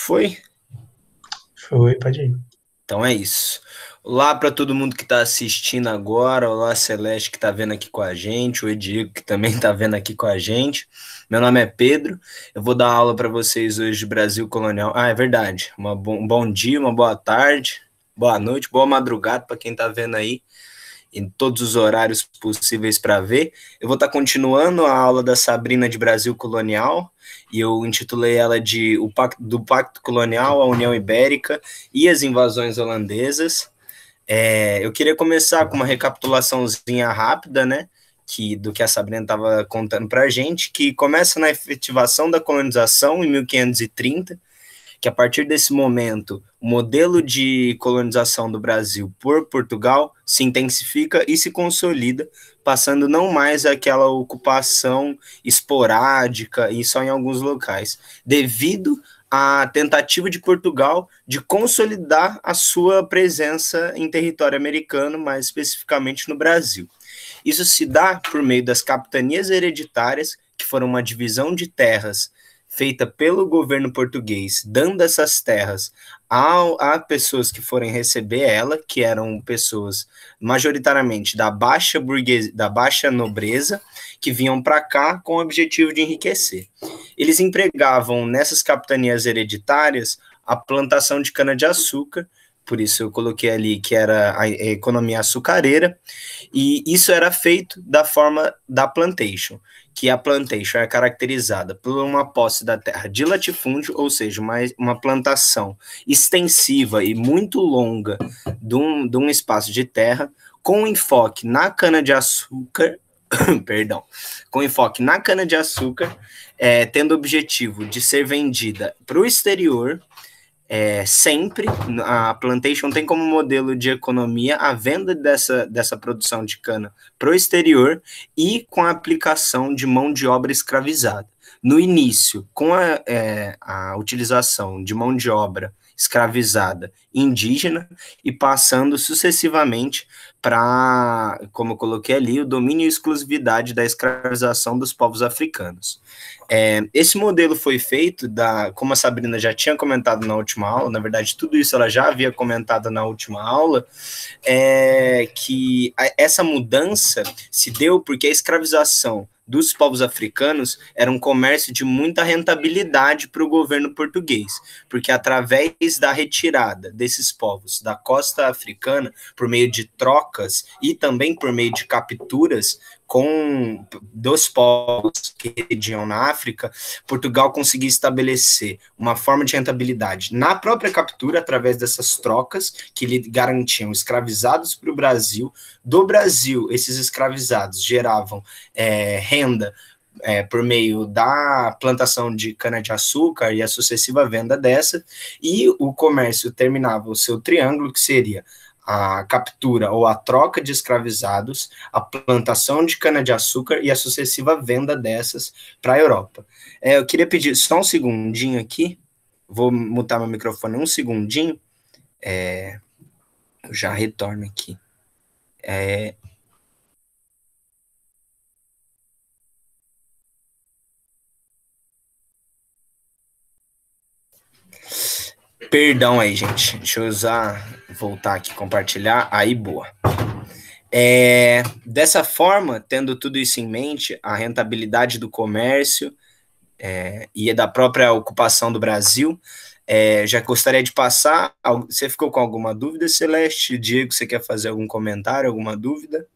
Foi? Foi, pode ir. Então é isso. Olá para todo mundo que está assistindo agora. Olá, Celeste, que está vendo aqui com a gente. O Edigo, que também está vendo aqui com a gente. Meu nome é Pedro. Eu vou dar aula para vocês hoje de Brasil Colonial. Ah, é verdade. Um bom dia, uma boa tarde, boa noite, boa madrugada para quem está vendo aí, em todos os horários possíveis para ver. Eu vou estar continuando a aula da Sabrina de Brasil Colonial, e eu intitulei ela de do Pacto Colonial, a União Ibérica e as Invasões Holandesas. Eu queria começar com uma recapitulaçãozinha rápida, né, do que a Sabrina estava contando para a gente, que começa na efetivação da colonização em 1530, que a partir desse momento o modelo de colonização do Brasil por Portugal se intensifica e se consolida, passando não mais aquela ocupação esporádica e só em alguns locais, devido à tentativa de Portugal de consolidar a sua presença em território americano, mais especificamente no Brasil. Isso se dá por meio das capitanias hereditárias, que foram uma divisão de terras feita pelo governo português, dando essas terras a pessoas que forem receber ela, que eram pessoas majoritariamente da baixa burguesia, da baixa nobreza, que vinham para cá com o objetivo de enriquecer. Eles empregavam nessas capitanias hereditárias a plantação de cana-de-açúcar, por isso eu coloquei ali que era a economia açucareira, e isso era feito da forma da plantation, que a plantation é caracterizada por uma posse da terra de latifúndio, ou seja, uma plantação extensiva e muito longa de um espaço de terra, com enfoque na cana-de-açúcar, perdão, com enfoque na cana-de-açúcar, tendo o objetivo de ser vendida para o exterior. Sempre a plantation tem como modelo de economia a venda dessa produção de cana para o exterior e com a aplicação de mão de obra escravizada. No início, com a utilização de mão de obra escravizada indígena e passando sucessivamente para, como eu coloquei ali, o domínio e exclusividade da escravização dos povos africanos. Esse modelo foi feito, como a Sabrina já tinha comentado na última aula, na verdade, tudo isso ela já havia comentado na última aula, que essa mudança se deu porque a escravização dos povos africanos era um comércio de muita rentabilidade para o governo português, porque através da retirada desses povos da costa africana, por meio de trocas e também por meio de capturas dos povos que residiam na África, Portugal conseguia estabelecer uma forma de rentabilidade na própria captura, através dessas trocas que lhe garantiam escravizados para o Brasil. Do Brasil, esses escravizados geravam renda por meio da plantação de cana-de-açúcar e a sucessiva venda dessa, e o comércio terminava o seu triângulo, que seria a captura ou a troca de escravizados, a plantação de cana-de-açúcar e a sucessiva venda dessas para a Europa. Eu queria pedir só um segundinho aqui, vou mutar meu microfone um segundinho, eu já retorno aqui. Perdão aí, gente. Deixa eu voltar aqui, compartilhar. Aí, boa. Dessa forma, tendo tudo isso em mente, a rentabilidade do comércio e da própria ocupação do Brasil, já gostaria de passar. Você ficou com alguma dúvida, Celeste? Diego, você quer fazer algum comentário, alguma dúvida?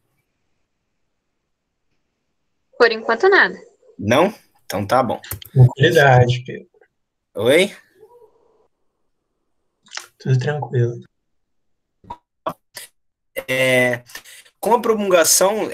Por enquanto, nada. Não? Então tá bom. Tranquilidade, Pedro. Oi? Tudo tranquilo. Com a promulgação,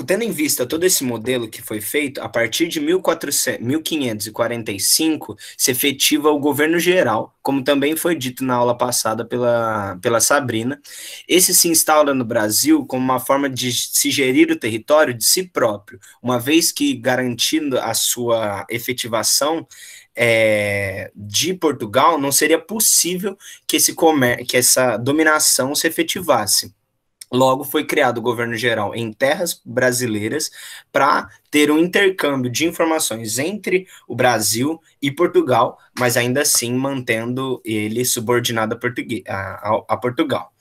tendo em vista todo esse modelo que foi feito, a partir de 1545, se efetiva o governo geral, como também foi dito na aula passada pela Sabrina. Esse se instala no Brasil como uma forma de se gerir o território de si próprio, uma vez que garantindo a sua efetivação de Portugal, não seria possível que essa dominação se efetivasse. Logo, foi criado o governo geral em terras brasileiras para ter um intercâmbio de informações entre o Brasil e Portugal, mas ainda assim mantendo ele subordinado a Portugal.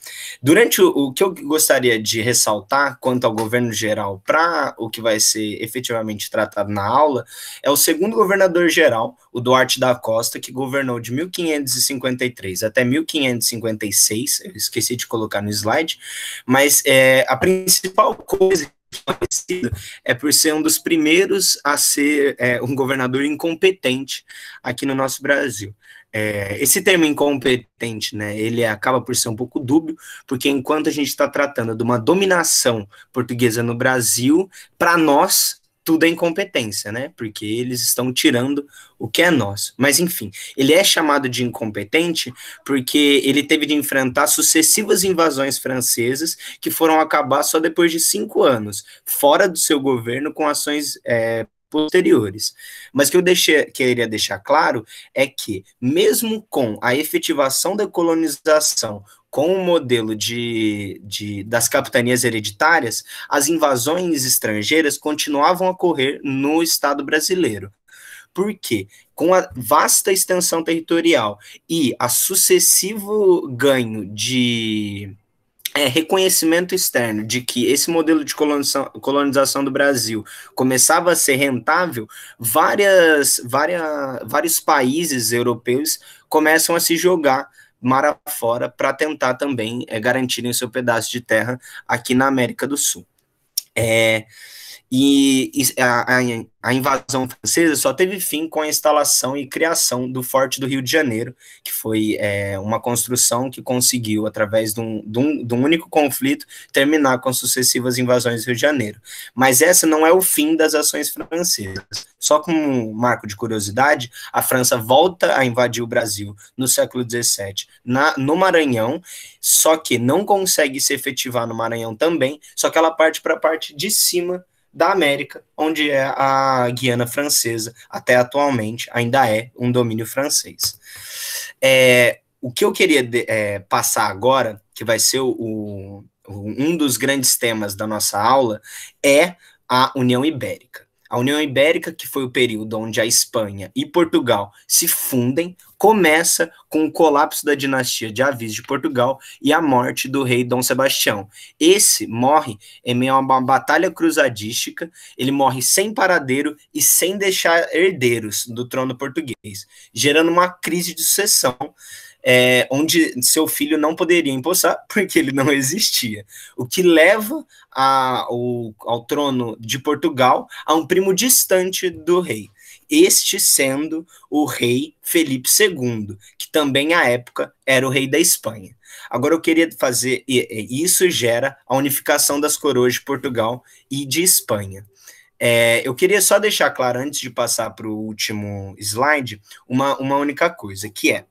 Durante o que eu gostaria de ressaltar quanto ao governo geral para o que vai ser efetivamente tratado na aula é o segundo governador geral, o Duarte da Costa, que governou de 1553 até 1556, eu esqueci de colocar no slide, mas a principal coisa conhecido é por ser um dos primeiros a ser um governador incompetente aqui no nosso Brasil. Esse termo incompetente, né, ele acaba por ser um pouco dúbio, porque enquanto a gente está tratando de uma dominação portuguesa no Brasil, para nós tudo é incompetência, né? Porque eles estão tirando o que é nosso. Mas, enfim, ele é chamado de incompetente porque ele teve de enfrentar sucessivas invasões francesas que foram acabar só depois de 5 anos, fora do seu governo, com ações posteriores. Mas o que eu queria deixar claro é que, mesmo com a efetivação da colonização, com o modelo das capitanias hereditárias, as invasões estrangeiras continuavam a ocorrer no Estado brasileiro. Por quê? Com a vasta extensão territorial e a sucessivo ganho de reconhecimento externo de que esse modelo de colonização do Brasil começava a ser rentável, vários países europeus começam a se jogar mar afora para tentar também garantirem o seu pedaço de terra aqui na América do Sul. A invasão francesa só teve fim com a instalação e criação do Forte do Rio de Janeiro, que foi uma construção que conseguiu, através de um único conflito, terminar com sucessivas invasões do Rio de Janeiro. Mas essa não é o fim das ações francesas. Só como um marco de curiosidade, a França volta a invadir o Brasil no século XVII, no Maranhão, só que não consegue se efetivar no Maranhão também, só que ela parte para a parte de cima da América, onde é a Guiana Francesa, até atualmente ainda é um domínio francês. O que eu queria passar agora, que vai ser um dos grandes temas da nossa aula, é a União Ibérica. A União Ibérica, que foi o período onde a Espanha e Portugal se fundem, começa com o colapso da dinastia de Avis de Portugal e a morte do rei Dom Sebastião. Esse morre em meio a uma batalha cruzadística, ele morre sem paradeiro e sem deixar herdeiros do trono português, gerando uma crise de sucessão, onde seu filho não poderia empossar, porque ele não existia. O que leva ao trono de Portugal a um primo distante do rei, este sendo o rei Felipe II, que também à época era o rei da Espanha. Agora eu queria fazer, isso gera a unificação das coroas de Portugal e de Espanha. Eu queria só deixar claro, antes de passar para o último slide, uma única coisa, que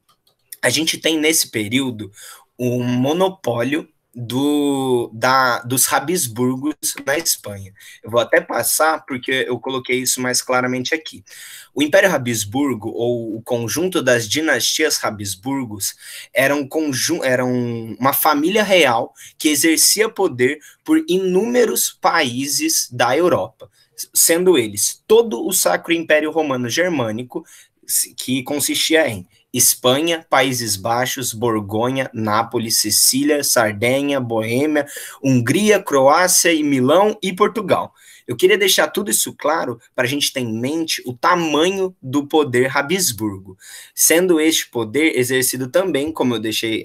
a gente tem nesse período um monopólio dos Habsburgos na Espanha. Eu vou até passar, porque eu coloquei isso mais claramente aqui. O Império Habsburgo, ou o conjunto das dinastias Habsburgos, era uma família real que exercia poder por inúmeros países da Europa, sendo eles todo o Sacro Império Romano Germânico, que consistia em Espanha, Países Baixos, Borgonha, Nápoles, Sicília, Sardenha, Boêmia, Hungria, Croácia e Milão e Portugal. Eu queria deixar tudo isso claro para a gente ter em mente o tamanho do poder Habsburgo, sendo este poder exercido também, como eu deixei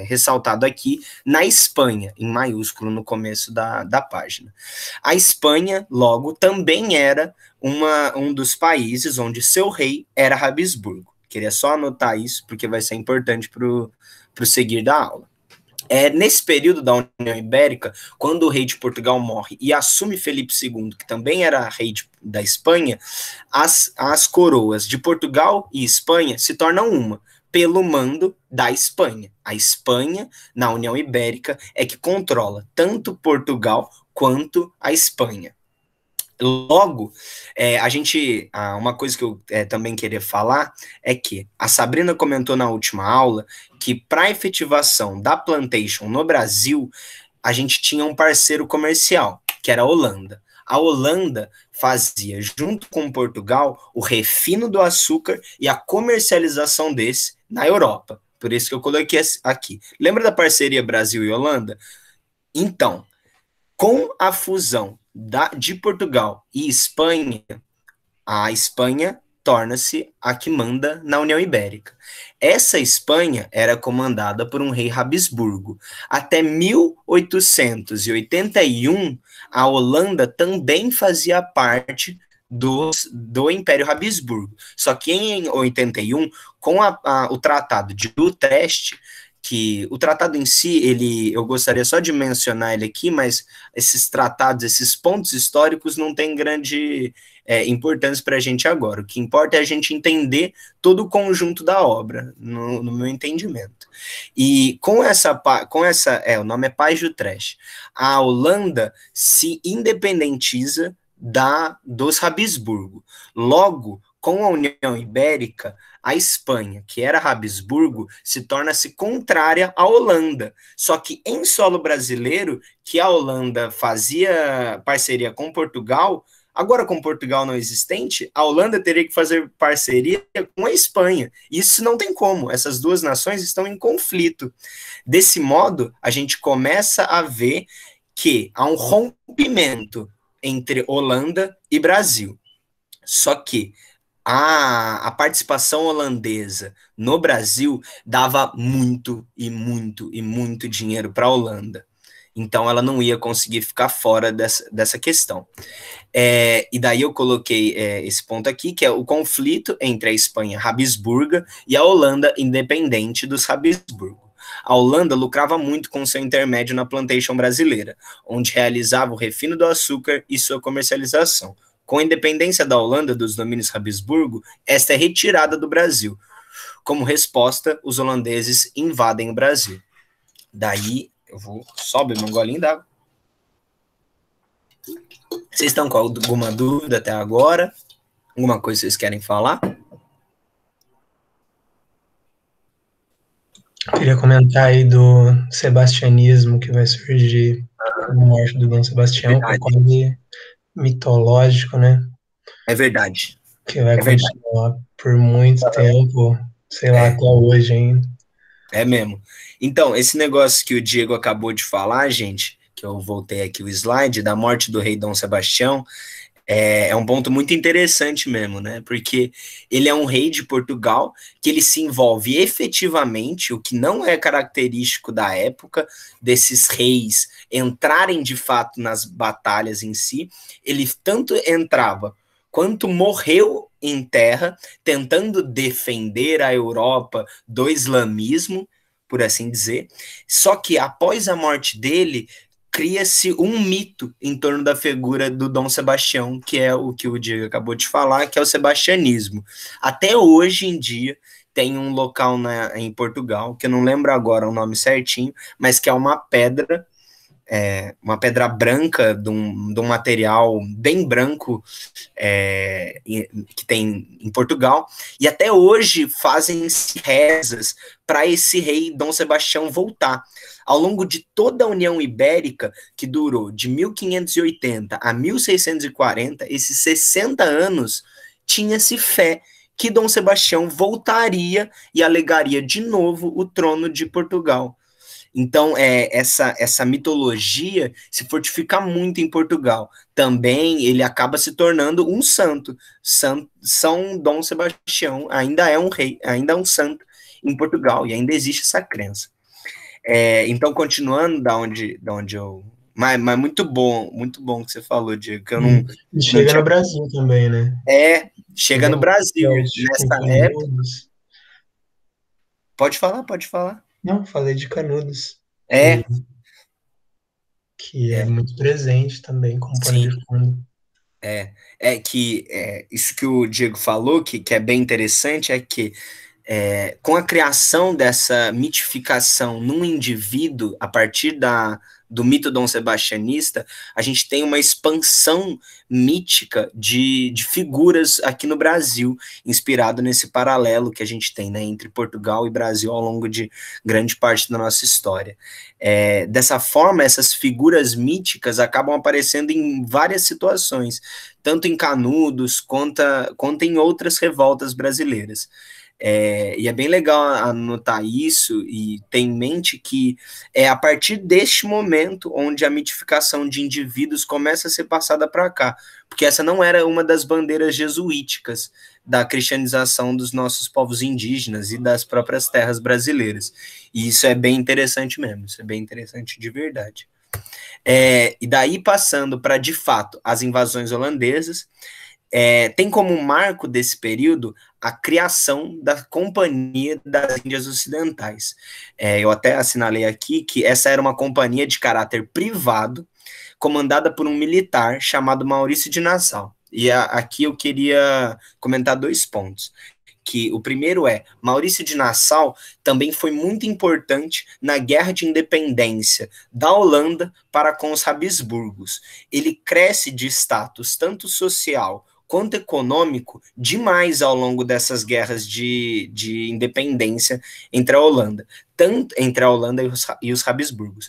ressaltado aqui, na Espanha, em maiúsculo no começo da página. A Espanha, logo, também era um dos países onde seu rei era Habsburgo. Queria só anotar isso, porque vai ser importante para o seguir da aula. Nesse período da União Ibérica, quando o rei de Portugal morre e assume Felipe II, que também era rei da Espanha, as coroas de Portugal e Espanha se tornam uma, pelo mando da Espanha. A Espanha, na União Ibérica, é que controla tanto Portugal quanto a Espanha. Logo, uma coisa que eu também queria falar é que a Sabrina comentou na última aula que para a efetivação da plantation no Brasil, a gente tinha um parceiro comercial, que era a Holanda. A Holanda fazia, junto com Portugal, o refino do açúcar e a comercialização desse na Europa. Por isso que eu coloquei aqui. Lembra da parceria Brasil e Holanda? Então, com a fusão de Portugal e Espanha, a Espanha torna-se a que manda na União Ibérica. Essa Espanha era comandada por um rei Habsburgo. Até 1881, a Holanda também fazia parte do Império Habsburgo. Só que em 81, com o Tratado de Utrecht, que o tratado em si, eu gostaria só de mencionar ele aqui, mas esses tratados, esses pontos históricos não têm grande importância para a gente agora. O que importa é a gente entender todo o conjunto da obra, no meu entendimento. E com essa, o nome é Paz de Utrecht, a Holanda se independentiza dos Habsburgo. Logo, com a União Ibérica, a Espanha, que era Habsburgo, se torna-se contrária à Holanda. Só que em solo brasileiro, que a Holanda fazia parceria com Portugal, agora com Portugal não existente, a Holanda teria que fazer parceria com a Espanha. Isso não tem como, essas duas nações estão em conflito. Desse modo, a gente começa a ver que há um rompimento entre Holanda e Brasil. Só que a participação holandesa no Brasil dava muito e muito e muito dinheiro para a Holanda. Então, ela não ia conseguir ficar fora dessa questão. E daí eu coloquei esse ponto aqui, que é o conflito entre a Espanha Habsburga e a Holanda independente dos Habsburgo. A Holanda lucrava muito com seu intermédio na plantation brasileira, onde realizava o refino do açúcar e sua comercialização. Com a independência da Holanda dos domínios Habsburgo, esta é retirada do Brasil. Como resposta, os holandeses invadem o Brasil. Daí, eu vou só beber um golinho d'água. Vocês estão com alguma dúvida até agora? Alguma coisa que vocês querem falar? Eu queria comentar aí do sebastianismo que vai surgir com a morte do Dom Sebastião, que é quase mitológico, né? É verdade. Que vai continuar por muito tempo, sei lá, até hoje ainda. É mesmo. Então, esse negócio que o Diego acabou de falar, gente, que eu voltei aqui o slide, da morte do rei Dom Sebastião, é um ponto muito interessante mesmo, né? Porque ele é um rei de Portugal que ele se envolve efetivamente, o que não é característico da época, desses reis entrarem de fato nas batalhas em si. Ele tanto entrava quanto morreu em terra, tentando defender a Europa do islamismo, por assim dizer. Só que após a morte dele, cria-se um mito em torno da figura do Dom Sebastião, que é o que o Diego acabou de falar, que é o sebastianismo. Até hoje em dia, tem um local em Portugal, que eu não lembro agora o nome certinho, mas que é uma pedra branca de um material bem branco que tem em Portugal, e até hoje fazem-se rezas para esse rei Dom Sebastião voltar. Ao longo de toda a União Ibérica, que durou de 1580 a 1640, esses 60 anos, tinha-se fé que Dom Sebastião voltaria e alegaria de novo o trono de Portugal. Então, essa mitologia se fortifica muito em Portugal. Também ele acaba se tornando um santo. São Dom Sebastião ainda é um rei, ainda é um santo em Portugal, e ainda existe essa crença. Então, continuando da onde eu... Mas muito bom que você falou, Diego, que eu não... Chega no Brasil também, né? Chega no Brasil. Nessa época... Pode falar. Não, falei de Canudos. É. Que é muito presente também, como pano de fundo. Isso que o Diego falou, que é bem interessante, é que com a criação dessa mitificação num indivíduo, a partir do mito dom sebastianista, a gente tem uma expansão mítica de figuras aqui no Brasil, inspirado nesse paralelo que a gente tem, né, entre Portugal e Brasil ao longo de grande parte da nossa história. Dessa forma, essas figuras míticas acabam aparecendo em várias situações, tanto em Canudos quanto em outras revoltas brasileiras. E é bem legal anotar isso e ter em mente que é a partir deste momento onde a mitificação de indivíduos começa a ser passada para cá, porque essa não era uma das bandeiras jesuíticas da cristianização dos nossos povos indígenas e das próprias terras brasileiras. E isso é bem interessante mesmo, isso é bem interessante de verdade. E daí passando para, de fato, as invasões holandesas, tem como marco desse período a criação da Companhia das Índias Ocidentais. Eu até assinalei aqui que essa era uma companhia de caráter privado, comandada por um militar chamado Maurício de Nassau. E aqui eu queria comentar 2 pontos. Que o primeiro Maurício de Nassau também foi muito importante na Guerra de Independência da Holanda para com os Habsburgos. Ele cresce de status tanto social quanto econômico demais ao longo dessas guerras de independência entre a Holanda e os Habsburgos.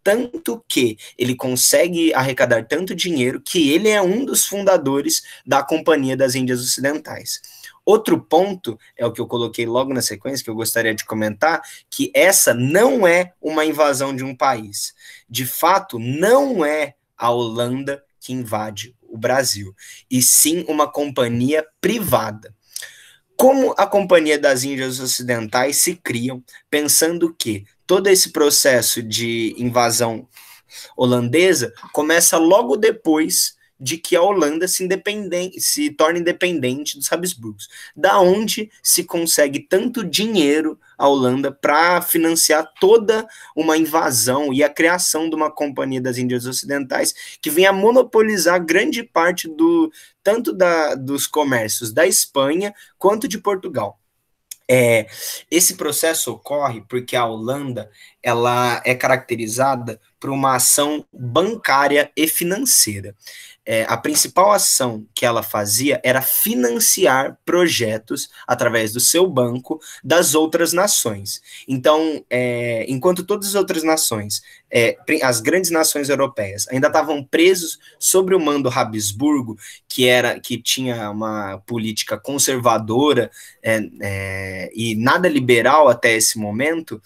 Tanto que ele consegue arrecadar tanto dinheiro que ele é um dos fundadores da Companhia das Índias Ocidentais. Outro ponto, é o que eu coloquei logo na sequência, que eu gostaria de comentar, que essa não é uma invasão de um país. De fato, não é a Holanda que invade o Brasil, e sim uma companhia privada. Como a Companhia das Índias Ocidentais se criam, pensando que todo esse processo de invasão holandesa começa logo depois de que a Holanda se torne independente dos Habsburgos. Da onde se consegue tanto dinheiro a Holanda para financiar toda uma invasão e a criação de uma Companhia das Índias Ocidentais que vem a monopolizar grande parte dos comércios da Espanha quanto de Portugal. Esse processo ocorre porque a Holanda ela é caracterizada por uma ação bancária e financeira. A principal ação que ela fazia era financiar projetos através do seu banco das outras nações. Então, enquanto todas as outras nações, as grandes nações europeias, ainda estavam presos sobre o mando Habsburgo, que tinha uma política conservadora e nada liberal até esse momento,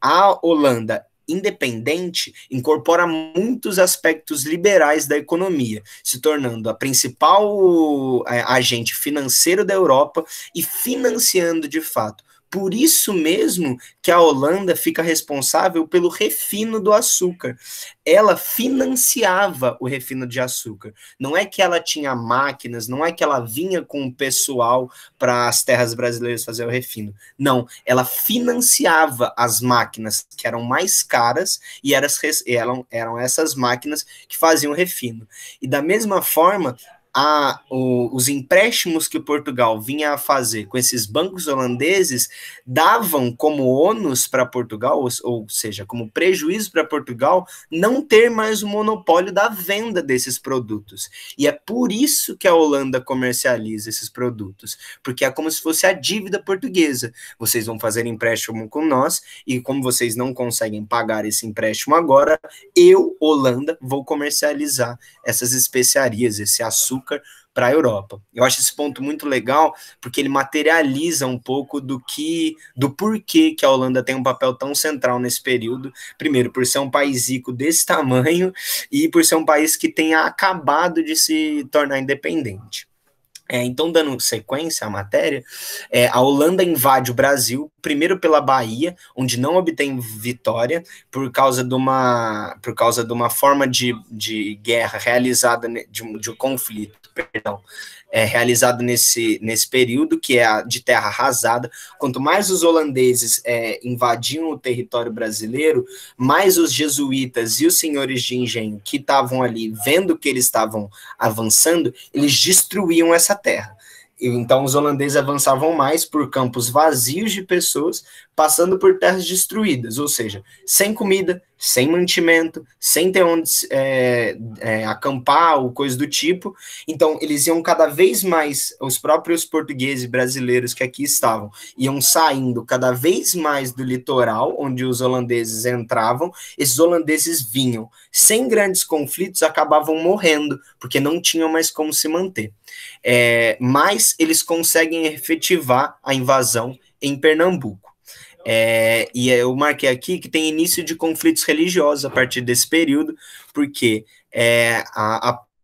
a Holanda independente incorpora muitos aspectos liberais da economia, se tornando a principal agente financeiro da Europa e financiando de fato. Por isso mesmo que a Holanda fica responsável pelo refino do açúcar. Ela financiava o refino de açúcar. Não é que ela tinha máquinas, não é que ela vinha com o pessoal para as terras brasileiras fazer o refino. Não, ela financiava as máquinas que eram mais caras e eram essas máquinas que faziam o refino. E da mesma forma, os empréstimos que Portugal vinha a fazer com esses bancos holandeses davam como ônus para Portugal, ou seja, como prejuízo para Portugal, não ter mais o monopólio da venda desses produtos. E é por isso que a Holanda comercializa esses produtos, porque é como se fosse a dívida portuguesa. Vocês vão fazer empréstimo com nós, e como vocês não conseguem pagar esse empréstimo agora, eu, Holanda, vou comercializar essas especiarias, esse açúcar, para a Europa. Eu acho esse ponto muito legal, porque ele materializa um pouco do porquê que a Holanda tem um papel tão central nesse período. Primeiro, por ser um país rico desse tamanho e por ser um país que tenha acabado de se tornar independente. Então, dando sequência à matéria, a Holanda invade o Brasil, primeiro pela Bahia, onde não obtém vitória, por causa de uma forma de guerra realizada, de um conflito, realizado nesse período, que é a de terra arrasada. Quanto mais os holandeses invadiam o território brasileiro, mais os jesuítas e os senhores de engenho que estavam ali, vendo que eles estavam avançando, eles destruíam essa terra. Então, os holandeses avançavam mais por campos vazios de pessoas, passando por terras destruídas, ou seja, sem comida, sem mantimento, sem ter onde acampar ou coisa do tipo. Então, eles iam cada vez mais, os próprios portugueses brasileiros que aqui estavam, iam saindo cada vez mais do litoral, onde os holandeses entravam, esses holandeses vinham, sem grandes conflitos, acabavam morrendo, porque não tinham mais como se manter. Mas eles conseguem efetivar a invasão em Pernambuco. E eu marquei aqui que tem início de conflitos religiosos a partir desse período, porque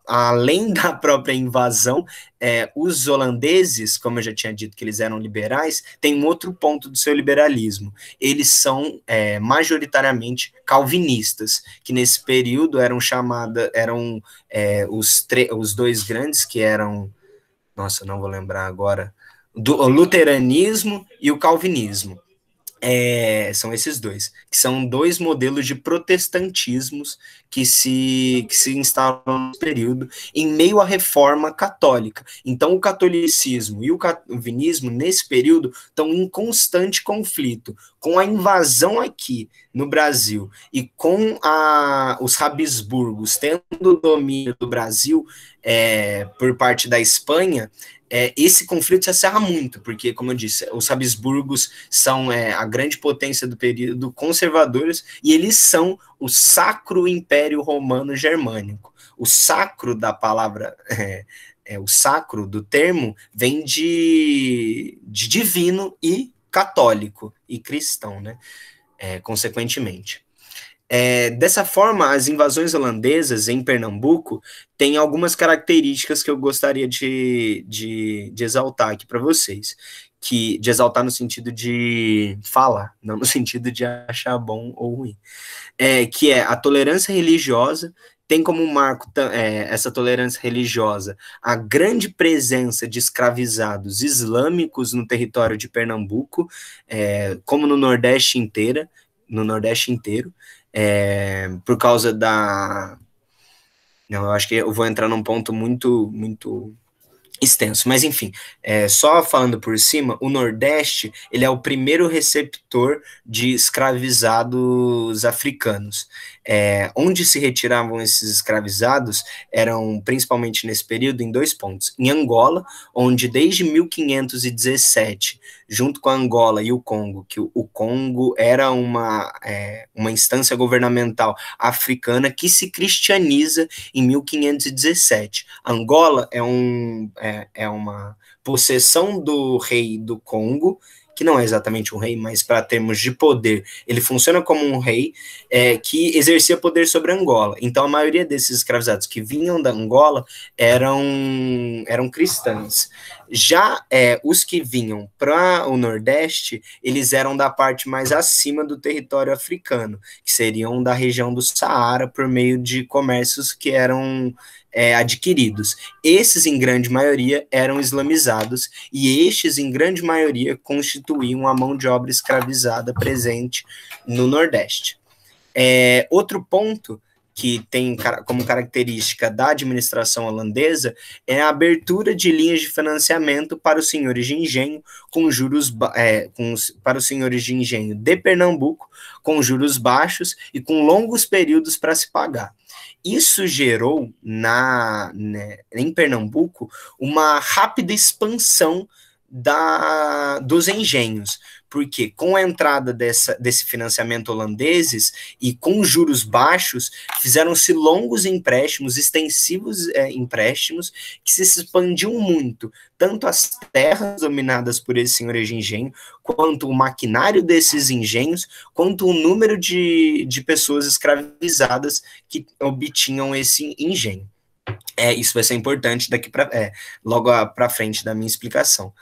além da própria invasão, os holandeses, como eu já tinha dito que eles eram liberais, tem um outro ponto do seu liberalismo. Eles são majoritariamente calvinistas, que nesse período eram os dois grandes, que eram, nossa, não vou lembrar agora, o luteranismo e o calvinismo. São esses dois, que são dois modelos de protestantismos que se instalam no período, em meio à reforma católica. Então, o catolicismo e o calvinismo, nesse período, estão em constante conflito. Com a invasão aqui no Brasil e com os Habsburgos tendo o domínio do Brasil por parte da Espanha, esse conflito se acerra muito, porque, como eu disse, os Habsburgos são a grande potência do período, conservadores, e eles são o Sacro Império Romano Germânico. O sacro da palavra, o sacro do termo, vem de divino e católico, e cristão, né? Consequentemente. Dessa forma, as invasões holandesas em Pernambuco têm algumas características que eu gostaria de exaltar aqui para vocês, de exaltar no sentido de falar, não no sentido de achar bom ou ruim, que é a tolerância religiosa. Tem como marco essa tolerância religiosa a grande presença de escravizados islâmicos no território de Pernambuco, como no Nordeste inteiro, por causa Não, eu acho que eu vou entrar num ponto muito, muito extenso, mas enfim, só falando por cima, o Nordeste, ele é o primeiro receptor de escravizados africanos. Onde se retiravam esses escravizados eram, principalmente nesse período, em dois pontos. Em Angola, onde desde 1517, junto com a Angola e o Congo, que o Congo era uma instância governamental africana que se cristianiza em 1517. Angola é uma possessão do rei do Congo, que não é exatamente um rei, mas para termos de poder, ele funciona como um rei que exercia poder sobre Angola. Então, a maioria desses escravizados que vinham da Angola eram cristãos. Já os que vinham para o Nordeste, eles eram da parte mais acima do território africano, que seriam da região do Saara, por meio de comércios que eram adquiridos. Esses, em grande maioria, eram islamizados, e estes, em grande maioria, constituíam a mão de obra escravizada presente no Nordeste. Outro ponto que tem como característica da administração holandesa é a abertura de linhas de financiamento para os senhores de engenho com juros para os senhores de engenho de Pernambuco, com juros baixos e com longos períodos para se pagar. Isso gerou em Pernambuco uma rápida expansão dos engenhos, porque com a entrada desse financiamento holandeses e com juros baixos, fizeram-se longos empréstimos, extensivos empréstimos, que se expandiam muito, tanto as terras dominadas por esses senhores de engenho, quanto o maquinário desses engenhos, quanto o número de pessoas escravizadas que obtinham esse engenho. Isso vai ser importante logo para frente da minha explicação.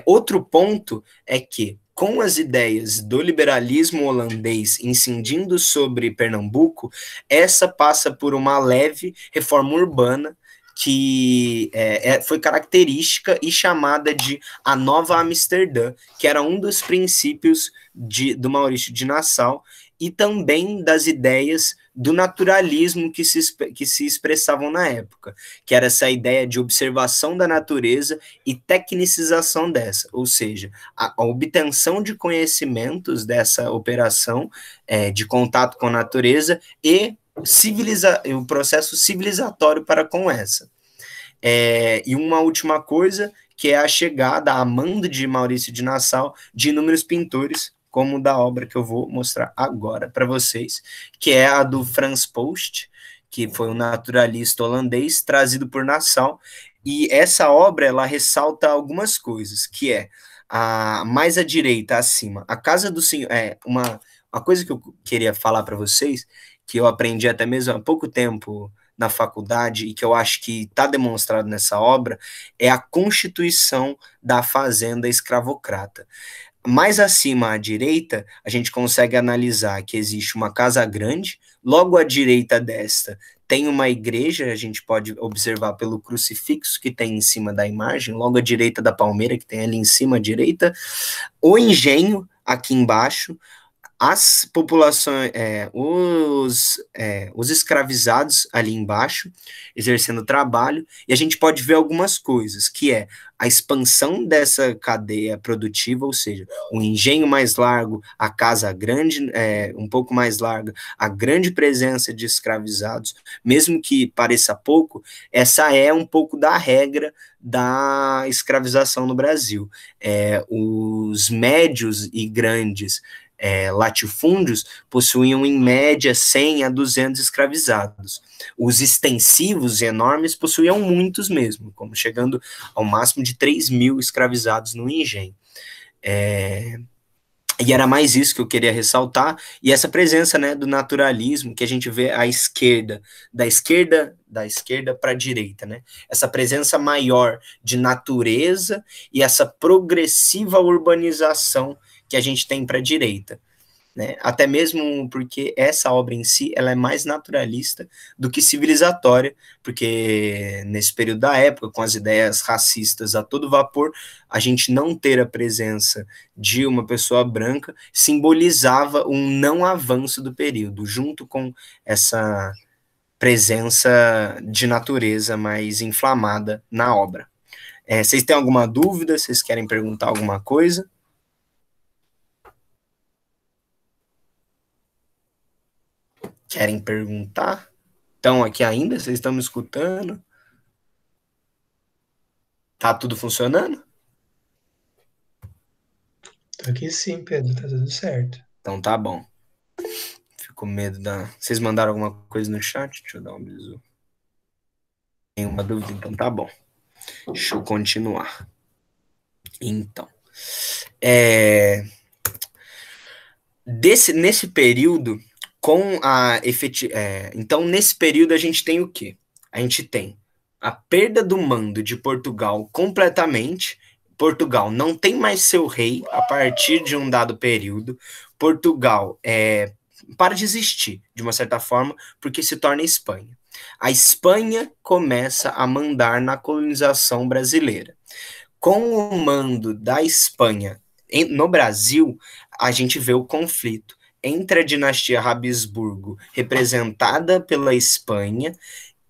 Outro ponto é que, com as ideias do liberalismo holandês incidindo sobre Pernambuco, essa passa por uma leve reforma urbana que foi característica e chamada de a Nova Amsterdã, que era um dos princípios do Maurício de Nassau, e também das ideias do naturalismo que se expressavam na época, que era essa ideia de observação da natureza e tecnicização dessa, ou seja, a obtenção de conhecimentos dessa operação de contato com a natureza e o processo civilizatório para com essa. E uma última coisa, que é a chegada, a mando de Maurício de Nassau, de inúmeros pintores, como da obra que eu vou mostrar agora para vocês, que é a do Frans Post, que foi um naturalista holandês, trazido por Nassau, e essa obra, ela ressalta algumas coisas, que é, mais à direita, acima, a Casa do Senhor, uma coisa que eu queria falar para vocês, que eu aprendi até mesmo há pouco tempo na faculdade, e que eu acho que está demonstrado nessa obra, é a constituição da fazenda escravocrata. Mais acima à direita, a gente consegue analisar que existe uma casa grande, logo à direita desta tem uma igreja, a gente pode observar pelo crucifixo que tem em cima da imagem, logo à direita da palmeira, que tem ali em cima à direita, o engenho aqui embaixo, as populações, os escravizados ali embaixo, exercendo trabalho, e a gente pode ver algumas coisas, que é a expansão dessa cadeia produtiva, ou seja, o engenho mais largo, a casa grande, um pouco mais larga, a grande presença de escravizados, mesmo que pareça pouco, essa é um pouco da regra da escravização no Brasil. Os médios e grandes latifúndios possuíam em média 100 a 200 escravizados. Os extensivos e enormes possuíam muitos mesmo, como chegando ao máximo de 3.000 escravizados no engenho. E era mais isso que eu queria ressaltar, e essa presença, né, do naturalismo que a gente vê à esquerda, da esquerda para a direita, né? Essa presença maior de natureza e essa progressiva urbanização que a gente tem para a direita, né? Até mesmo porque essa obra em si, ela é mais naturalista do que civilizatória, porque nesse período da época, com as ideias racistas a todo vapor, a gente não ter a presença de uma pessoa branca simbolizava um não avanço do período, junto com essa presença de natureza mais inflamada na obra. Vocês têm alguma dúvida? Vocês querem perguntar alguma coisa? Querem perguntar? Estão aqui ainda? Vocês estão me escutando? Tá tudo funcionando? Tô aqui sim, Pedro, tá tudo certo. Então tá bom. Fico com medo da... Vocês mandaram alguma coisa no chat? Deixa eu dar um bisu. Nenhuma dúvida? Então tá bom. Deixa eu continuar. Então. Nesse período, então, nesse período, a gente tem o quê? A gente tem a perda do mando de Portugal completamente. Portugal não tem mais seu rei a partir de um dado período. Portugal para de existir, de uma certa forma, porque se torna Espanha. A Espanha começa a mandar na colonização brasileira. Com o mando da Espanha no Brasil, a gente vê o conflito entre a dinastia Habsburgo, representada pela Espanha,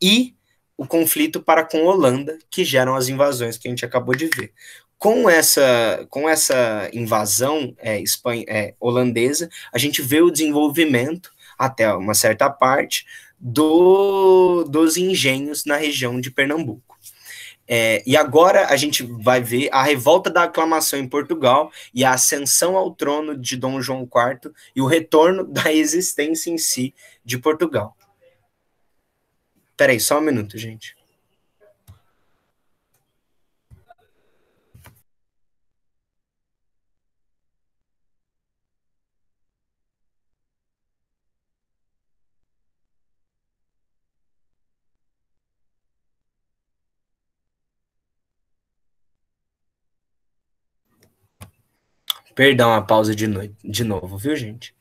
e o conflito para com a Holanda, que geram as invasões que a gente acabou de ver. Com essa invasão holandesa, a gente vê o desenvolvimento, até uma certa parte, dos engenhos na região de Pernambuco. E agora a gente vai ver a revolta da aclamação em Portugal e a ascensão ao trono de Dom João IV e o retorno da existência em si de Portugal. Peraí, só um minuto, gente. Perdão a pausa de novo, viu, gente?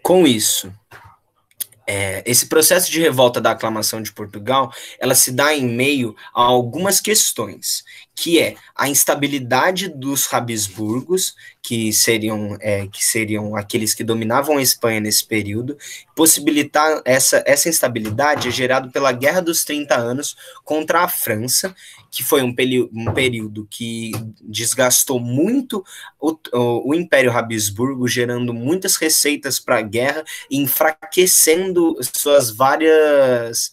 Com isso, Esse processo de revolta da aclamação de Portugal, ela se dá em meio a algumas questões, que é a instabilidade dos Habsburgos, que seriam aqueles que dominavam a Espanha nesse período. Possibilitar essa instabilidade é gerado pela Guerra dos 30 Anos contra a França, que foi um período que desgastou muito o Império Habsburgo, gerando muitas receitas para a guerra e enfraquecendo suas várias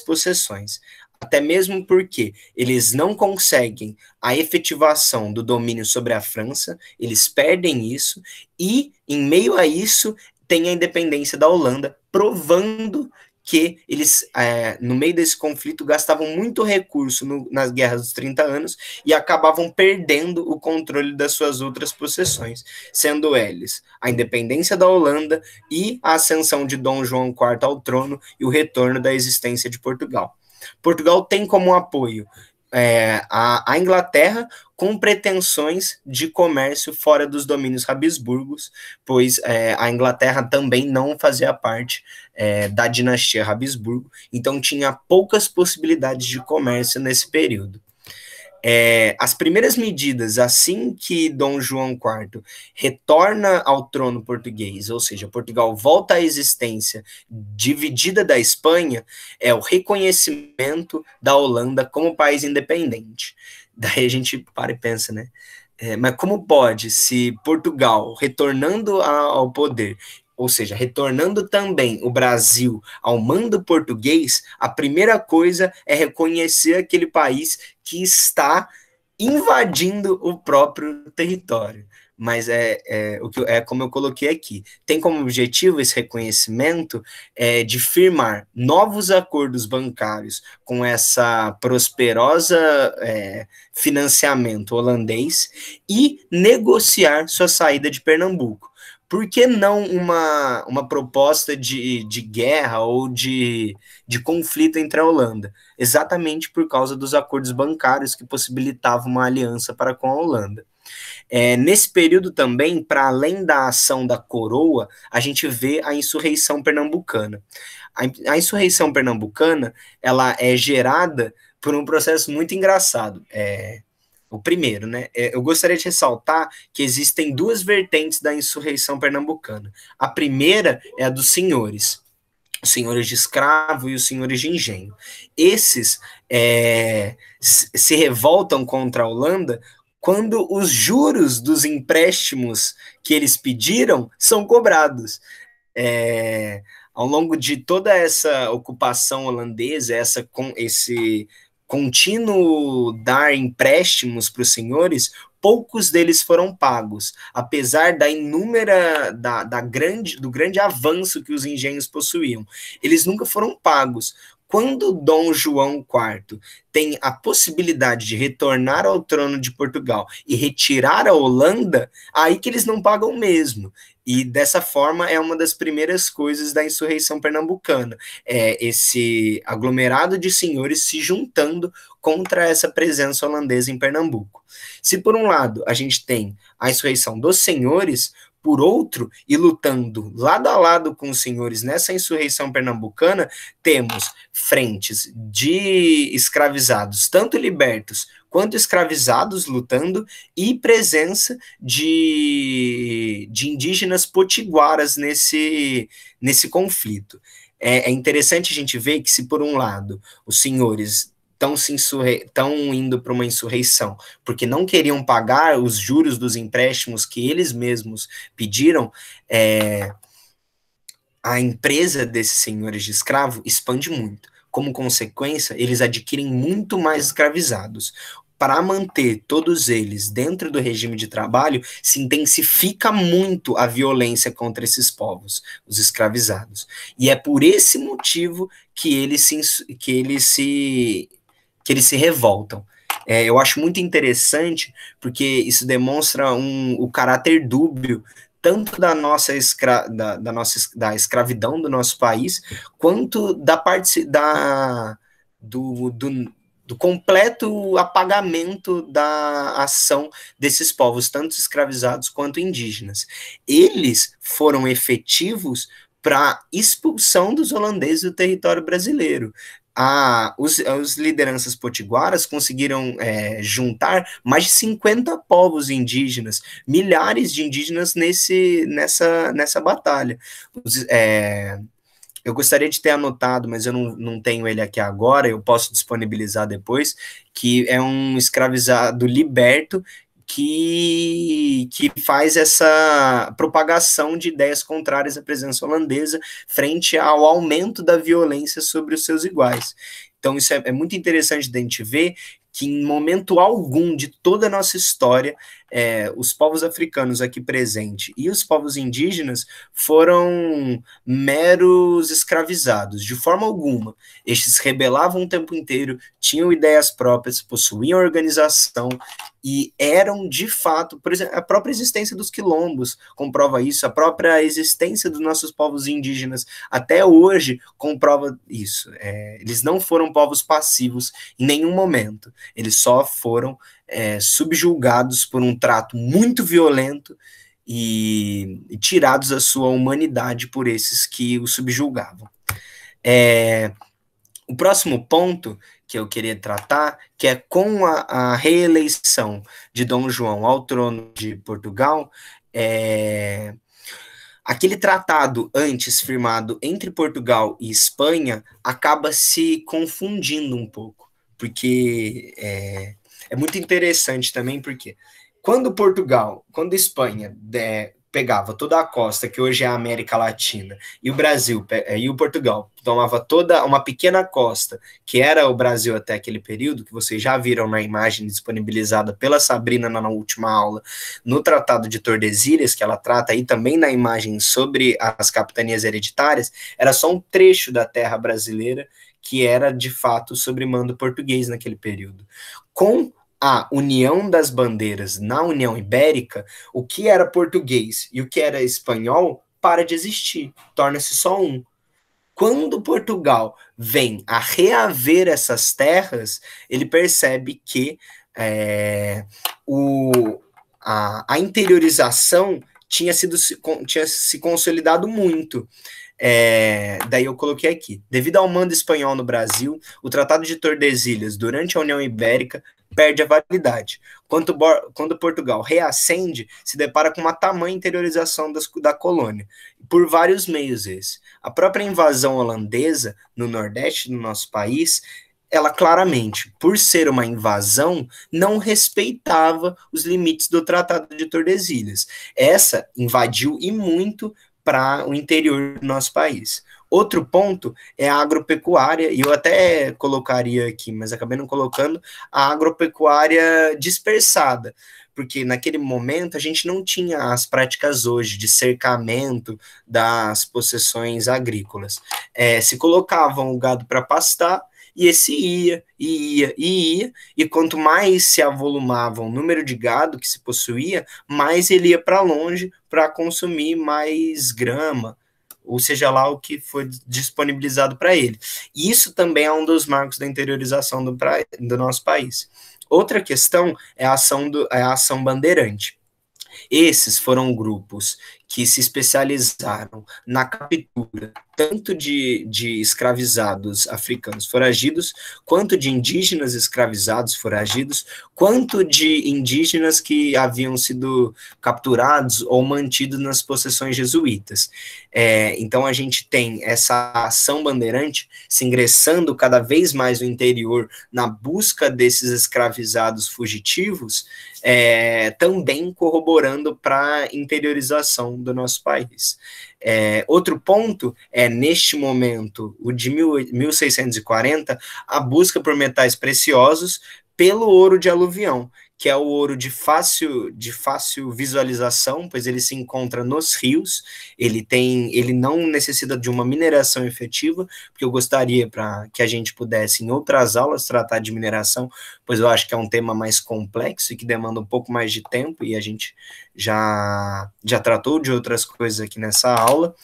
possessões. Até mesmo porque eles não conseguem a efetivação do domínio sobre a França, eles perdem isso, e em meio a isso tem a independência da Holanda, provando que eles, no meio desse conflito, gastavam muito recurso nas guerras dos 30 anos e acabavam perdendo o controle das suas outras possessões, sendo eles a independência da Holanda e a ascensão de Dom João IV ao trono e o retorno da existência de Portugal. Portugal tem como apoio a Inglaterra, com pretensões de comércio fora dos domínios habsburgos, pois a Inglaterra também não fazia parte da dinastia Habsburgo, então tinha poucas possibilidades de comércio nesse período. As primeiras medidas, assim que Dom João IV retorna ao trono português, ou seja, Portugal volta à existência dividida da Espanha, é o reconhecimento da Holanda como país independente. Daí a gente para e pensa, né? Mas como pode, se Portugal, retornando ao poder, ou seja, retornando também o Brasil ao mando português, a primeira coisa é reconhecer aquele país que está invadindo o próprio território. Mas como eu coloquei aqui, tem como objetivo esse reconhecimento de firmar novos acordos bancários com essa prosperosa financiamento holandês e negociar sua saída de Pernambuco. Por que não uma proposta de guerra ou de conflito entre a Holanda? Exatamente por causa dos acordos bancários que possibilitavam uma aliança para com a Holanda. Nesse período também, para além da ação da coroa, a gente vê a insurreição pernambucana. A insurreição pernambucana, ela é gerada por um processo muito engraçado. O primeiro, né? Eu gostaria de ressaltar que existem duas vertentes da insurreição pernambucana. A primeira é a dos senhores, os senhores de escravo e os senhores de engenho. Esses se revoltam contra a Holanda quando os juros dos empréstimos que eles pediram são cobrados. Ao longo de toda essa ocupação holandesa, esse contínuo dar empréstimos para os senhores, poucos deles foram pagos, apesar do grande avanço que os engenhos possuíam. Eles nunca foram pagos. Quando Dom João IV tem a possibilidade de retornar ao trono de Portugal e retirar a Holanda, aí que eles não pagam mesmo. E dessa forma é uma das primeiras coisas da insurreição pernambucana, esse aglomerado de senhores se juntando contra essa presença holandesa em Pernambuco. Se por um lado a gente tem a insurreição dos senhores, por outro, e lutando lado a lado com os senhores nessa insurreição pernambucana, temos frentes de escravizados, tanto libertos quanto escravizados lutando, e presença de indígenas potiguaras nesse conflito. É interessante a gente ver que, se por um lado os senhores estão indo para uma insurreição porque não queriam pagar os juros dos empréstimos que eles mesmos pediram, a empresa desses senhores de escravo expande muito. Como consequência, eles adquirem muito mais escravizados. Para manter todos eles dentro do regime de trabalho, se intensifica muito a violência contra esses povos, os escravizados. E é por esse motivo que eles se revoltam. Eu acho muito interessante, porque isso demonstra o caráter dúbio tanto da escravidão do nosso país, quanto do completo apagamento da ação desses povos, tanto escravizados quanto indígenas. Eles foram efetivos para expulsão dos holandeses do território brasileiro. Os lideranças potiguaras conseguiram juntar mais de 50 povos indígenas, milhares de indígenas nessa batalha. Eu gostaria de ter anotado, mas eu não tenho ele aqui agora, eu posso disponibilizar depois, que é um escravizado liberto que faz essa propagação de ideias contrárias à presença holandesa frente ao aumento da violência sobre os seus iguais. Então, isso é muito interessante de a gente ver que, em momento algum de toda a nossa história, os povos africanos aqui presentes e os povos indígenas foram meros escravizados, de forma alguma. Estes rebelavam o tempo inteiro, tinham ideias próprias, possuíam organização e eram, de fato, por exemplo, a própria existência dos quilombos comprova isso, a própria existência dos nossos povos indígenas até hoje comprova isso. Eles não foram povos passivos em nenhum momento, eles só foram subjugados por um trato muito violento e tirados da sua humanidade por esses que o subjugavam. O próximo ponto que eu queria tratar, que é com a reeleição de Dom João ao trono de Portugal, aquele tratado antes firmado entre Portugal e Espanha acaba se confundindo um pouco, porque é muito interessante também, porque quando Espanha pegava toda a costa, que hoje é a América Latina, e o Brasil, e o Portugal, tomava toda uma pequena costa, que era o Brasil até aquele período, que vocês já viram na imagem disponibilizada pela Sabrina na última aula, no Tratado de Tordesilhas, que ela trata aí também na imagem sobre as capitanias hereditárias, era só um trecho da terra brasileira que era, de fato, sob mando português naquele período. Com a união das bandeiras na União Ibérica, o que era português e o que era espanhol para de existir, torna-se só um. Quando Portugal vem a reaver essas terras, ele percebe que a interiorização tinha se consolidado muito. Daí eu coloquei aqui. Devido ao mando espanhol no Brasil, o Tratado de Tordesilhas, durante a União Ibérica, perde a validade. Quando Portugal reacende, se depara com uma tamanha interiorização da colônia, por vários meios esse. A própria invasão holandesa no Nordeste do nosso país, ela claramente, por ser uma invasão, não respeitava os limites do Tratado de Tordesilhas. Essa invadiu e muito para o interior do nosso país. Outro ponto é a agropecuária, e eu até colocaria aqui, mas acabei não colocando, a agropecuária dispersada, porque naquele momento a gente não tinha as práticas hoje de cercamento das possessões agrícolas. Se colocavam o gado para pastar, e esse ia, e quanto mais se avolumava o número de gado que se possuía, mais ele ia para longe para consumir mais grama, ou seja lá o que foi disponibilizado para ele. E isso também é um dos marcos da interiorização do nosso país. Outra questão é a ação bandeirante. Esses foram grupos que se especializaram na captura tanto de escravizados africanos foragidos, quanto de indígenas escravizados foragidos, quanto de indígenas que haviam sido capturados ou mantidos nas possessões jesuítas. Então a gente tem essa ação bandeirante se ingressando cada vez mais no interior na busca desses escravizados fugitivos, também corroborando para a interiorização do nosso país. Outro ponto neste momento, o de 1640, a busca por metais preciosos pelo ouro de aluvião, que é o ouro de fácil visualização, pois ele se encontra nos rios, ele não necessita de uma mineração efetiva, porque eu gostaria que a gente pudesse, em outras aulas, tratar de mineração, pois eu acho que é um tema mais complexo e que demanda um pouco mais de tempo, e a gente já tratou de outras coisas aqui nessa aula.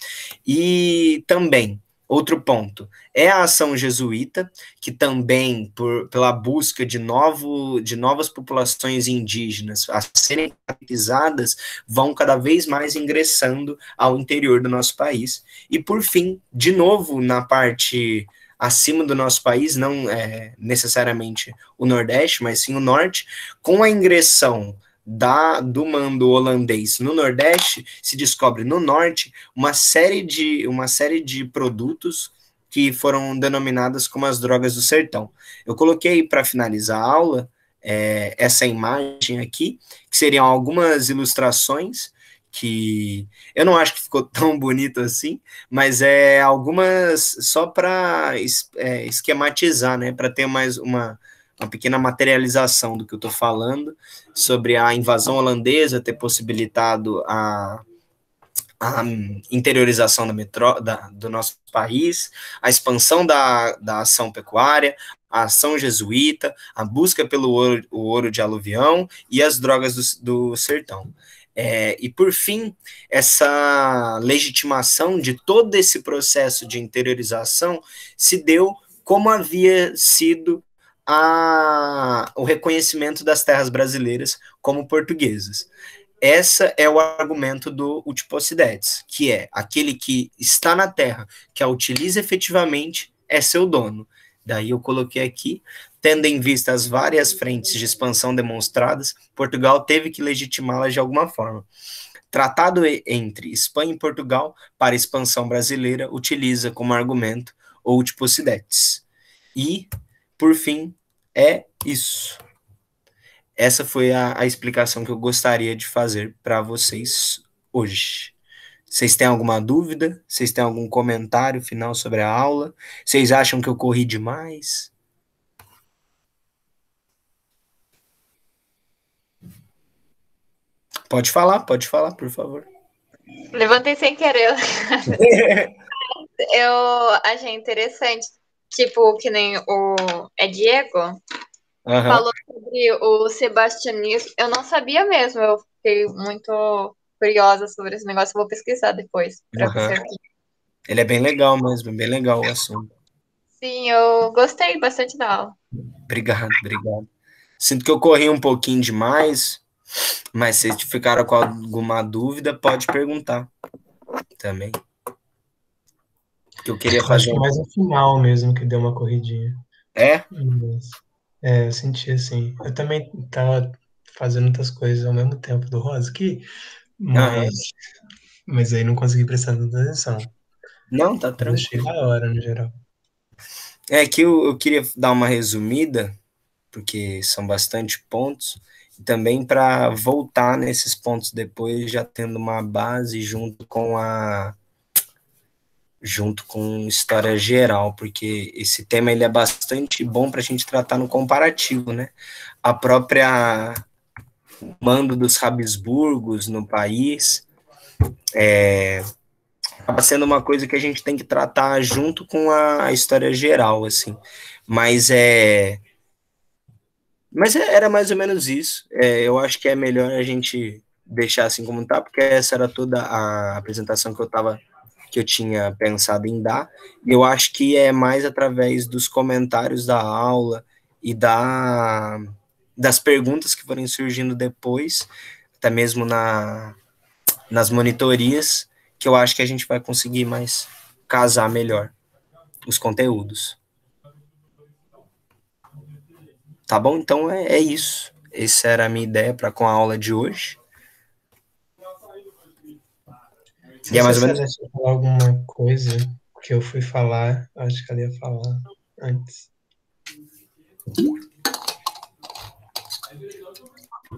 E também Outro ponto é a ação jesuíta, que também, pela busca de novas populações indígenas a serem catequizadas, vão cada vez mais ingressando ao interior do nosso país. E, por fim, de novo, na parte acima do nosso país, não é necessariamente o Nordeste, mas sim o Norte, com a ingressão do mando holandês no Nordeste, se descobre no Norte uma série de produtos que foram denominadas como as drogas do sertão. Eu coloquei para finalizar a aula essa imagem aqui, que seriam algumas ilustrações, que eu não acho que ficou tão bonito assim, mas algumas só para esquematizar, né, para ter mais uma pequena materialização do que eu estou falando, sobre a invasão holandesa ter possibilitado a interiorização do nosso país, a expansão da ação pecuária, a ação jesuíta, a busca pelo ouro de aluvião e as drogas do sertão. E, por fim, essa legitimação de todo esse processo de interiorização se deu como havia sido o reconhecimento das terras brasileiras como portuguesas. Esse é o argumento do Utpossidetes, que é aquele que está na terra, que a utiliza efetivamente, é seu dono. Daí eu coloquei aqui, tendo em vista as várias frentes de expansão demonstradas, Portugal teve que legitimá-las de alguma forma. Tratado entre Espanha e Portugal para expansão brasileira utiliza como argumento o Utpossidetes. E, por fim, é isso. Essa foi a explicação que eu gostaria de fazer para vocês hoje. Vocês têm alguma dúvida? Vocês têm algum comentário final sobre a aula? Vocês acham que eu corri demais? Pode falar, por favor. Levantei sem querer. Eu achei interessante. Tipo, que nem o Diego falou sobre o sebastianismo. Eu não sabia mesmo. Eu fiquei muito curiosa sobre esse negócio. Vou pesquisar depois para ver certinho. Ele é bem legal mesmo, bem legal o assunto. Sim, eu gostei bastante da aula. Obrigado. Sinto que eu corri um pouquinho demais, mas se ficaram com alguma dúvida, pode perguntar também. Que eu queria fazer. Acho que mais no final mesmo que deu uma corridinha. Eu senti assim. Eu também tava fazendo outras coisas ao mesmo tempo do Rosa aqui, mas aí não consegui prestar tanta atenção. Não, tá tranquilo. Achei da hora, no geral. É que eu queria dar uma resumida, porque são bastante pontos, e também para voltar nesses pontos depois, já tendo uma base junto com história geral, porque esse tema ele é bastante bom para a gente tratar no comparativo, né? A própria mando dos Habsburgos no país acaba sendo uma coisa que a gente tem que tratar junto com a história geral, assim. Mas era mais ou menos isso. Eu acho que é melhor a gente deixar assim como tá, porque essa era toda a apresentação que eu tinha pensado em dar. E eu acho que é mais através dos comentários da aula e das perguntas que forem surgindo depois, até mesmo nas monitorias, que eu acho que a gente vai conseguir mais casar melhor os conteúdos. Tá bom? Então é isso. Essa era a minha ideia com a aula de hoje. Se mais ou menos falar alguma coisa que eu fui falar, acho que ela ia falar antes.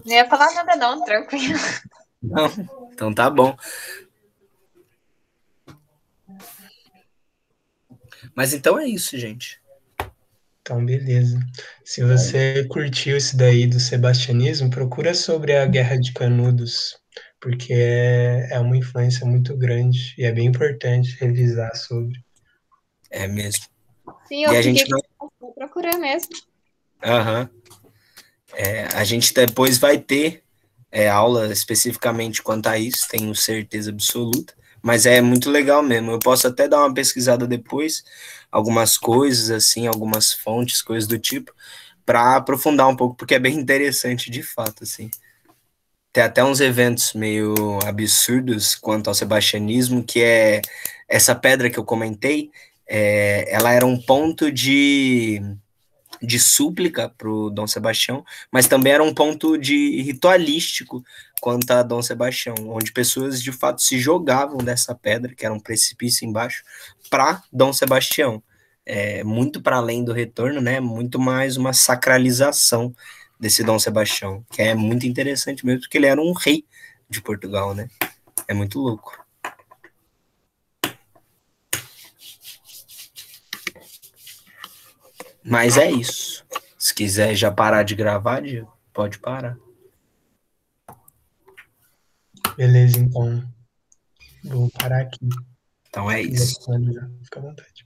Não ia falar nada não, tranquilo. Não, então tá bom. Mas então é isso, gente. Então, beleza. Se você curtiu esse daí do sebastianismo, procura sobre a Guerra de Canudos, porque é uma influência muito grande e é bem importante revisar sobre. É mesmo. Sim, eu fiquei vou procurar mesmo. A gente depois vai ter aula especificamente quanto a isso, tenho certeza absoluta, Mas é muito legal mesmo. Eu posso até dar uma pesquisada depois, algumas coisas, assim, algumas fontes, coisas do tipo, para aprofundar um pouco, porque é bem interessante de fato, assim. Tem até uns eventos meio absurdos quanto ao sebastianismo, que é essa pedra que eu comentei, ela era um ponto de súplica para o Dom Sebastião, mas também era um ponto de ritualístico quanto a Dom Sebastião, onde pessoas de fato se jogavam dessa pedra, que era um precipício embaixo, para Dom Sebastião. Muito para além do retorno, né? Muito mais uma sacralização desse Dom Sebastião, que é muito interessante mesmo, porque ele era um rei de Portugal, né? É muito louco. Mas é isso. Se quiser já parar de gravar, Diego, pode parar. Beleza, então. Vou parar aqui. Então é isso. Fica à vontade.